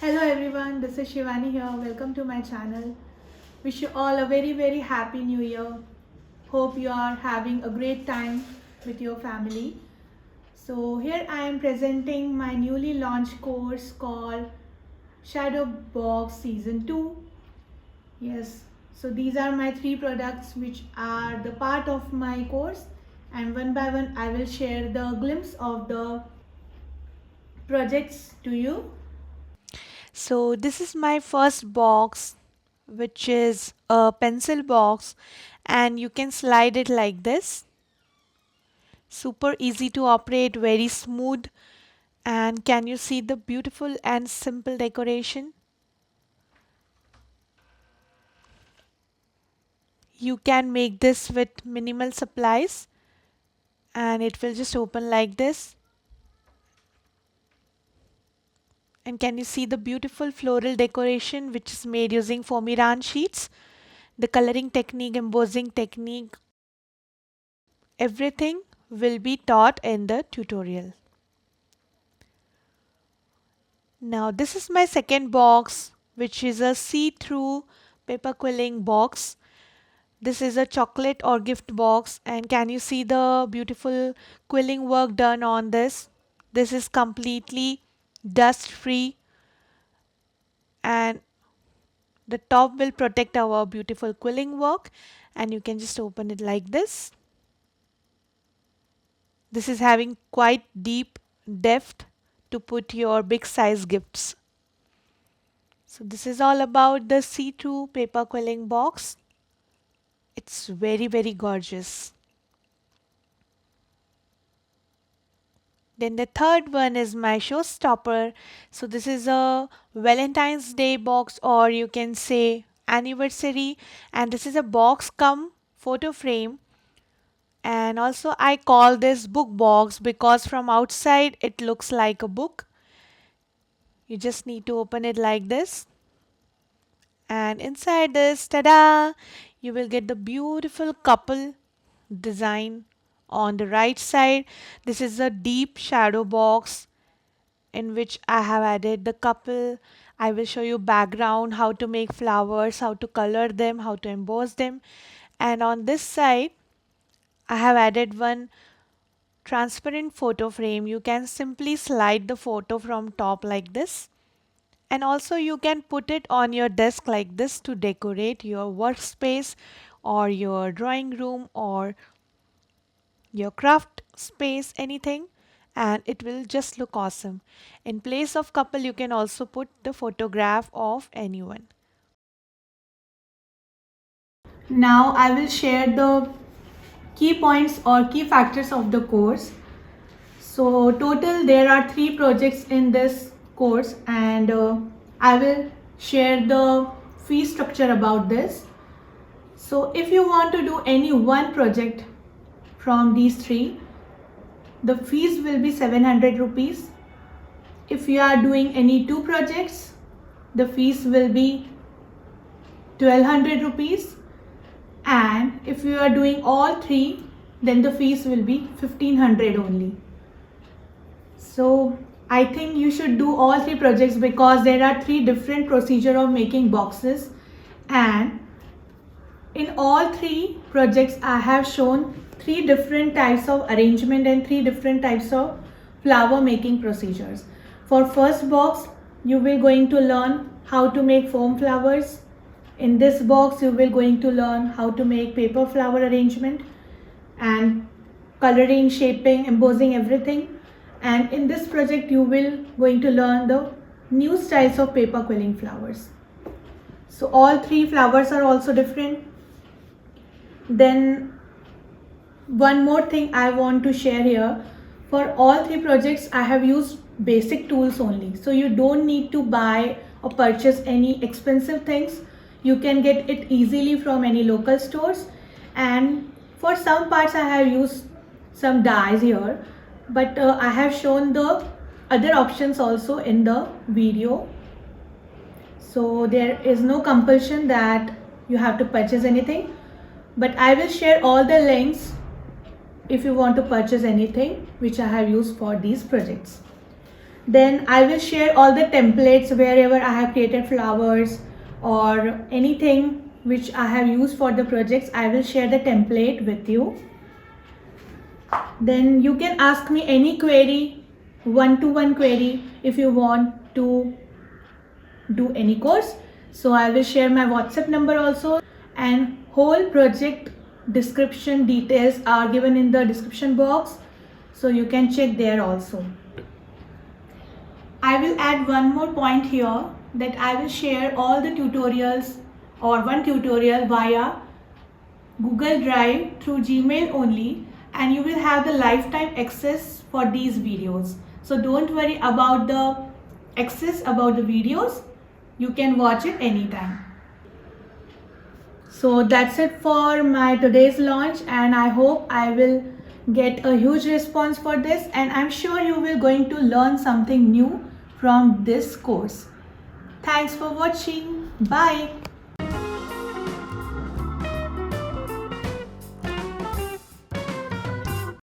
Hello everyone, this is Shivani here. Welcome to my channel. Wish you all a very happy new year. Hope you are having a great time with your family. So here I am presenting my newly launched course called Shadow Box Season 2. Yes, so these are my 3 products which are the part of my course, and one by one I will share the glimpse of the projects to you. So this is my first box, which is a pencil box, and you can slide it like this. Super easy to operate, very smooth. And can you see the beautiful and simple decoration? You can make this with minimal supplies and it will just open like this. And can you see the beautiful floral decoration which is made using foamy sheets? The coloring technique, embossing technique, everything will be taught in the tutorial. Now this is my second box, which is a see-through paper quilling box. This is a chocolate or gift box, and can you see the beautiful quilling work done on this? This is completely dust free, and the top will protect our beautiful quilling work, and you can just open it like this. This is having quite deep depth to put your big size gifts. So this is all about the see-through paper quilling box. It's very gorgeous. Then the third one is my showstopper. So this is a Valentine's Day box, or you can say anniversary, and this is a box come photo frame. And also I call this book box because from outside it looks like a book. You just need to open it like this, and inside this, tada, you will get the beautiful couple design on the right side. This is a deep shadow box in which I have added the couple. I will show you background, how to make flowers, how to color them, how to emboss them. And on this side, I have added one transparent photo frame. You can simply slide the photo from top like this. And also you can put it on your desk like this to decorate your workspace or your drawing room or your craft space, anything, and it will just look awesome. In place of couple, you can also put the photograph of anyone. Now I will share the key points or key factors of the course. So total there are 3 projects in this course, and I will share the fee structure about this. So if you want to do any one project from these 3, the fees will be 700 rupees. If you are doing any 2 projects, the fees will be 1200 rupees, and if you are doing all 3, then the fees will be 1500 only. So I think you should do all 3 projects because there are 3 different procedure of making boxes, and in all 3 projects I have shown 3 different types of arrangement and 3 different types of flower making procedures. For first box, you will going to learn how to make foam flowers. In this box, you will going to learn how to make paper flower arrangement and coloring, shaping, embossing, everything. And in this project, you will going to learn the new styles of paper quilling flowers. So all 3 flowers are also different. Then one more thing I want to share here. For all 3 projects, I have used basic tools only. So you don't need to buy or purchase any expensive things. You can get it easily from any local stores. And for some parts, I have used some dyes here, but I have shown the other options also in the video. So there is no compulsion that you have to purchase anything, but I will share all the links if you want to purchase anything which I have used for these projects. Then I will share all the templates wherever I have created flowers or anything which I have used for the projects. I will share the template with you. Then you can ask me any query, one-to-one query, if you want to do any course. So I will share my WhatsApp number also, and whole project description details are given in the description box, so you can check there also. I will add one more point here, that I will share all the tutorials or one tutorial via Google Drive through Gmail only, and you will have the lifetime access for these videos. So don't worry about the access about the videos. You can watch it anytime. So that's it for my today's launch, and I hope I will get a huge response for this, and I'm sure you will going to learn something new from this course. Thanks for watching. Bye.